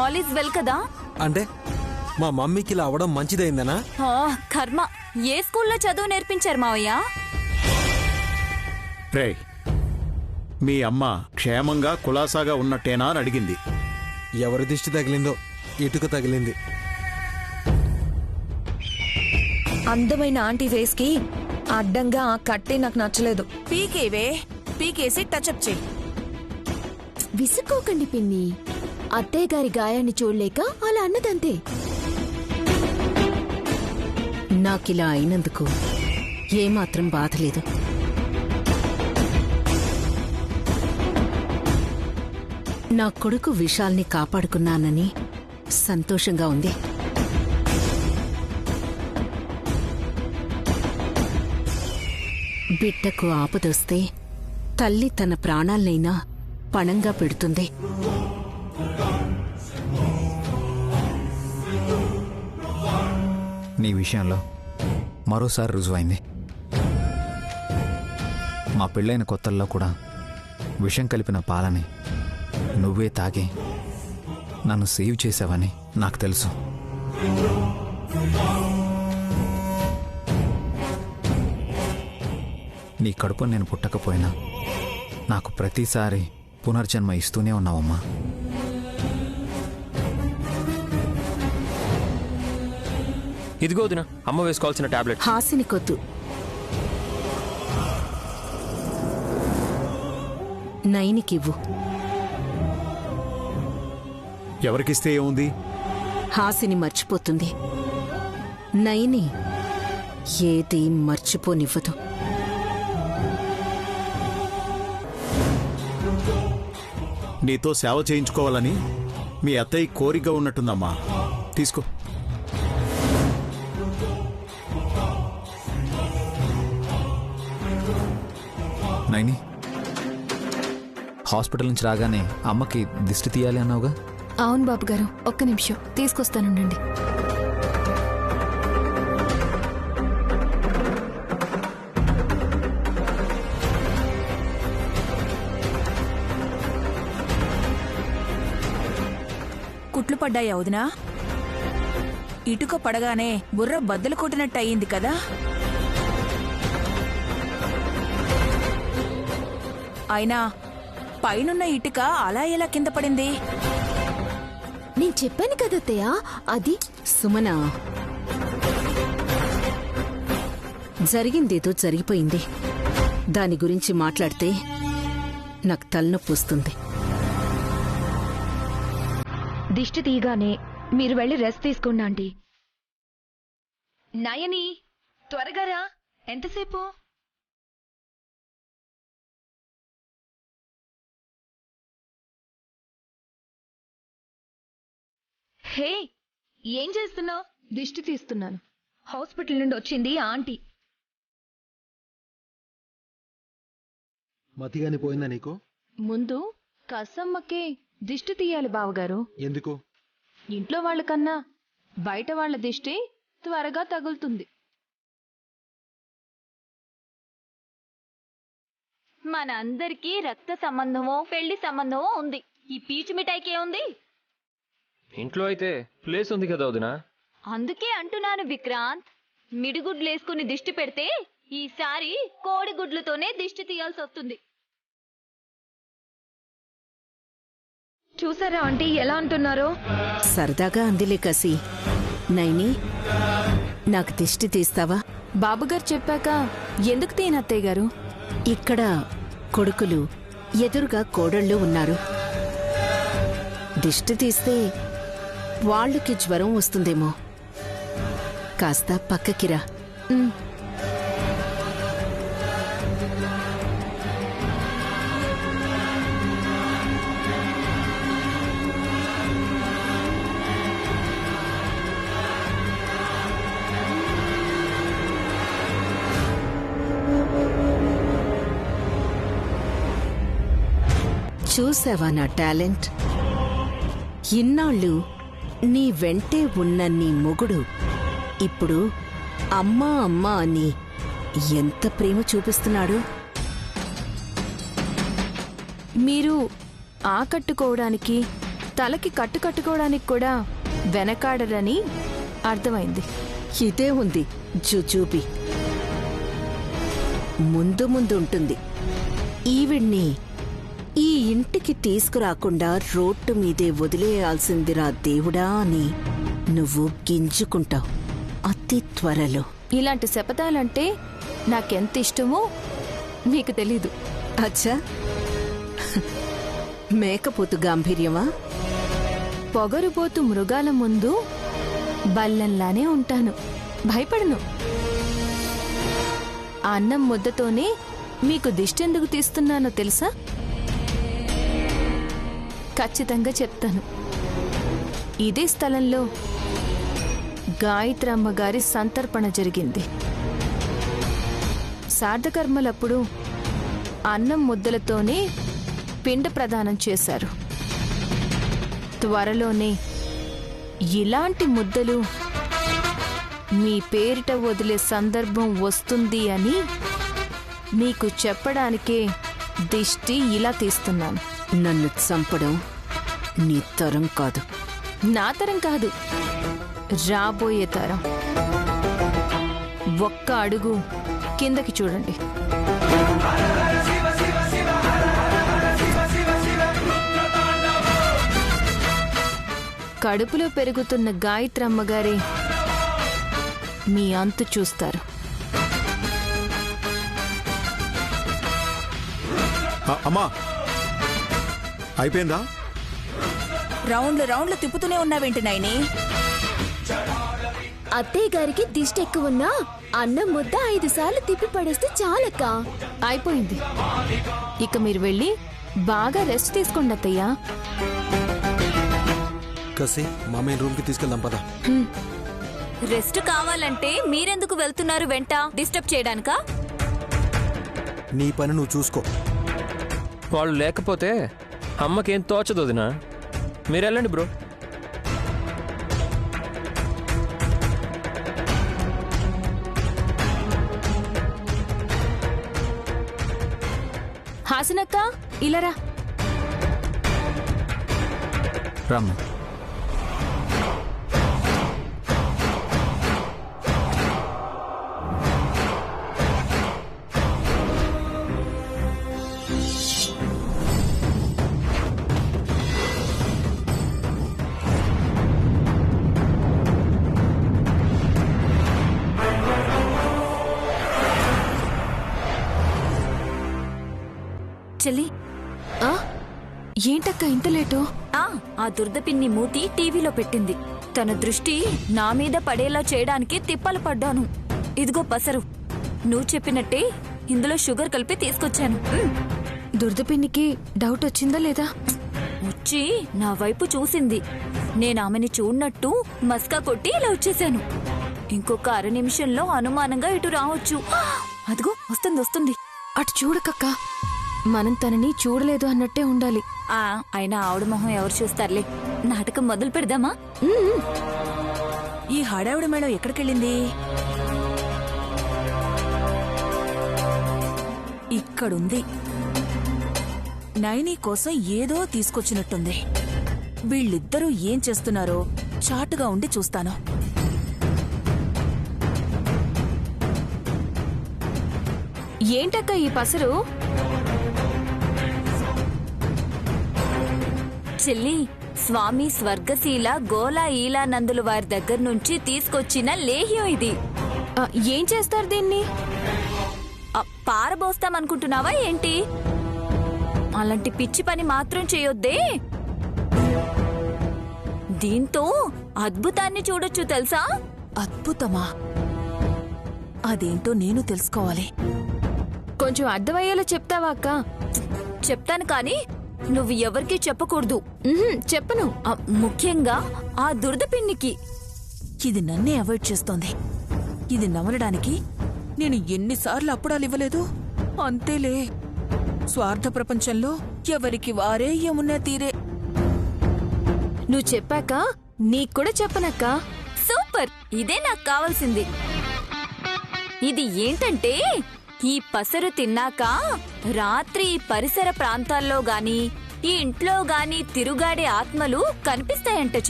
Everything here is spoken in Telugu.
ఆల్ ఈజ్ వెల్ కదా? అంటే మా మమ్మీకి ఇలా అవడం మంచిదైందనా? కర్మ. ఏ స్కూల్లో చదువు నేర్పించారు మావయ్య? రే, మీ అమ్మ క్షేమంగా కులాసాగా ఉన్నట్టేనా అని అడిగింది. ఎవరి దిష్టి తగిలిందో, ఇటుక తగిలింది. అందమైన ఆంటీ ఫేస్ కి అడ్డంగా ఆ కట్టే నాకు నచ్చలేదు. పీకేవే, పీకేసి టచ్అప్ చేయి. విసుక్కోకండి పిన్ని. అత్తయ్య గారి గాయాన్ని చూడలేక అలా అన్నదంతే. నాకిలా అయినందుకు ఏమాత్రం బాధలేదు. నా కొడుకు విశాల్ని కాపాడుకున్నానని సంతోషంగా ఉంది. బిడ్డకు ఆపదొస్తే తల్లి తన ప్రాణాలనైనా పణంగా పెడుతుంది. నీ విషయంలో మరోసారి రుజువైంది. మా పెళ్ళైన కొత్తల్లో కూడా విషం కలిపిన పాలని నువ్వే తాగి నన్ను సేవ్ చేసావని నాకు తెలుసు. నీ కడుపు నేను పుట్టకపోయినా నాకు ప్రతిసారి పునర్జన్మ ఇస్తూనే ఉన్నావమ్మా. ఇదిగో వదినా, అమ్మ వేసుకోవాల్సిన టాబ్లెట్. హాసిని కొద్దు, నైనికివ్వు. ఎవరికిస్తే ఏముంది? హాసిని మర్చిపోతుంది. నైని ఏది మర్చిపోనివ్వదు. నీతో సేవ చేయించుకోవాలని మీ అత్తయ్య కోరిక ఉన్నట్టుందమ్మా. తీసుకో. నైని, హాస్పిటల్ నుంచి రాగానే అమ్మకి దిష్టి తీయాలి అన్నావుగా? అవును బాబు గారు, ఒక్క నిమిషం తీసుకొస్తానుండండి. కుట్లు పడ్డాయా వదినా? ఇటుక పడగానే బుర్ర బద్దలు కొట్టినట్టు అయ్యింది కదా. అయినా పైనున్న ఇటుక అలా ఎలా కింద పడింది? నేను చెప్పాను కదత్తయ్య, అది సుమన, జరిగిందేదో జరిగిపోయింది. దాని గురించి మాట్లాడితే నాకు తలనొప్పి వస్తుంది. దిష్టి తీయగానే మీరు వెళ్ళి రెస్ట్ తీసుకోండి ఆంటీ. నయని, త్వరగా రా. ఎంతసేపు? హే, ఏం చేస్తున్నావు? దిష్టి తీస్తున్నాను. హాస్పిటల్ నుండి వచ్చింది ఆంటీ. మతిగాని పోయిందా నీకు? ముందు కసమ్మకే దిష్టి తీయాలి బావగారు. ఎందుకు? ఇంట్లో వాళ్ళకన్నా బయట వాళ్ళ దిష్టి త్వరగా తగులుతుంది. మనందరికీ రక్త సంబంధమో పెళ్లి సంబంధమో ఉంది. ఈ పీచు మిఠాయికే ఉంది. ఇంట్లో అయితే ప్లేస్ ఉంది కదా వదినా. అందుకే అంటున్నాను విక్రాంత్, మిడిగుడ్లేసుకుని దిష్టి పెడితే ఈసారి కోడిగుడ్లతోనే దిష్టి తీయాల్సి వస్తుంది. చూసారా ఆంటీ ఎలా అంటున్నారో? సరదాగా అందిలే కసి. నైని, నాకు దిష్టి తీస్తావా? బాబుగారు చెప్పాక ఎందుకు తీయనత్తయ్య గారు? ఇక్కడ కొడుకులు, ఎదురుగా కోడళ్ళు ఉన్నారు. దిష్టి తీస్తే వాళ్ళకి జ్వరం వస్తుందేమో. కాస్త పక్కకిరా. చూసావా నా టాలెంట్? ఇన్నాళ్ళు నీ వెంటే ఉన్న నీ మొగుడు ఇప్పుడు అమ్మా అమ్మా అని ఎంత ప్రేమ చూపిస్తున్నాడు. మీరు ఆకట్టుకోవడానికి తలకి కట్టుకోవడానికి కూడా వెనకాడరని అర్థమైంది. ఇదే ఉంది జుజూబి. ముందు ముందు ఉంటుంది. ఈవిడ్ని ఈ ఇంటికి తీసుకురాకుండా రోడ్డు మీదే వదిలేయాల్సిందిరా దేవుడా అని నువ్వు గింజుకుంటావు అతి త్వరలో. ఇలాంటి శపథాలంటే నాకెంత ఇష్టమో మీకు తెలీదు. అచ్చా, మేకపోతు గాంభీర్యమా? పొగరుబోతు మృగాల ముందు బల్లంలానే ఉంటాను, భయపడను. ఆ అన్నం ముద్దతోనే మీకు దిష్టెందుకు తీస్తున్నానో తెలుసా? ఖచ్చితంగా చెప్తాను. ఇదే స్థలంలో గాయత్రమ్మ గారి సంతర్పణ జరిగింది. శ్రాద్ధకర్మలప్పుడు అన్నం ముద్దలతోనే పిండ ప్రదానం చేశారు. త్వరలోనే ఇలాంటి ముద్దలు మీ పేరిట వదిలే సందర్భం వస్తుంది అని మీకు చెప్పడానికే దిష్టి ఇలా తీస్తున్నాను. నన్ను చంపడం నీ తరం కాదు. నా తరం కాదు, రాబోయే తరం. ఒక్క అడుగు కిందకి చూడండి. కడుపులో పెరుగుతున్న గాయత్రమ్మ గారే మీ అంతు చూస్తారు. అమ్మా, అయిపోయిందా? రౌండ్లు తిప్పుతూనే ఉన్నావేంటి నాయని? అత్తయ్య గారికి దిష్టి ఎక్కువున్నా అన్నం ముద్ద 5 సార్లు తిప్పి పడేస్తే చాలక్క. అయిపోయింది. ఇక మీరు వెళ్ళి బాగా రెస్ట్ తీసుకోండి అత్తయ్య. కసి మామయ్య రూమ్ కి తీసుకెళ్దాం పద. రెస్ట్ కావాలంటే మీరెందుకు వెళ్తున్నారు వెంట? డిస్టర్బ్ చేయడానికా? నీ పని నువ్వు చూసుకో. వాళ్ళు లేకపోతే అమ్మకేం తోచదు వదినా. మీరెళ్ళండి బ్రో. హాసనక్క, ఇలారా. రామ్మ. చెల్లి, ఏంటక్క ఇంత లేటు? ఆ దుర్దపిన్ని మూతి టీవీలో పెట్టింది. తన దృష్టి నా మీద పడేలా చేయడానికి తిప్పలు పడ్డాను. ఇదిగో పసరు, నువ్వు చెప్పినట్టే ఇందులో షుగర్ కలిపి తీసుకొచ్చాను. దుర్దపిన్నికి డౌట్ వచ్చిందా లేదా? వచ్చి నా వైపు చూసింది. నేను ఆమెని చూడనట్టు మస్కా కొట్టి ఇలా వచ్చేసాను. ఇంకొక 1/2 నిమిషంలో అనుమానంగా ఇటు రావచ్చు. అదిగో వస్తుంది. అటు చూడకక్క, మనం తనని చూడలేదు అన్నట్టే ఉండాలి. అయినా ఆవిడ మొహం ఎవరు చూస్తారులే. నాటకం మొదలు పెడదామా? ఈ హడావిడ మేడం ఎక్కడికెళ్ళింది? ఇక్కడుంది. నైని కోసం ఏదో తీసుకొచ్చినట్టుంది. వీళ్ళిద్దరూ ఏం చేస్తున్నారో చాటుగా ఉండి చూస్తాను. ఏంటక్క ఈ పసరు? చెల్లి, స్వామి స్వర్గశీల గోలా ఈలానందులు వారి దగ్గర నుంచి తీసుకొచ్చిన లేహ్యం ఇది. ఏం చేస్తారు దీన్ని? పారబోస్తామనుకుంటున్నావా ఏంటి? అలాంటి పిచ్చి పని మాత్రం చేయొద్దే. దీంతో అద్భుతాన్ని చూడొచ్చు తెలుసా? అద్భుతమా? అదేంటో నేను తెలుసుకోవాలి. కొంచెం అర్థమయ్యేలా చెప్తావా అక్క? చెప్తాను కానీ నువ్వు ఎవరికీ చెప్పకూడదు. చెప్పను. ముఖ్యంగా ఆ దురదపిన్నికి. ఇది నన్నే అవాయిడ్ చేస్తోంది. ఇది నమలడానికి నేను ఎన్నిసార్లు అప్పుడాలు ఇవ్వలేదు. అంతేలే, స్వార్థ ప్రపంచంలో ఎవరికి వారే ఏమున్నా తీరే. నువ్వు చెప్పాక నీకు కూడా చెప్పనక్క. సూపర్, ఇదే నాకు కావాల్సింది. ఇది ఏంటంటే, ఈ పసరు తిన్నాక రాత్రి ఈ పరిసర ప్రాంతాల్లో గాని ఈ ఇంట్లో గాని తిరుగాడే ఆత్మలు కనిపిస్తాయంట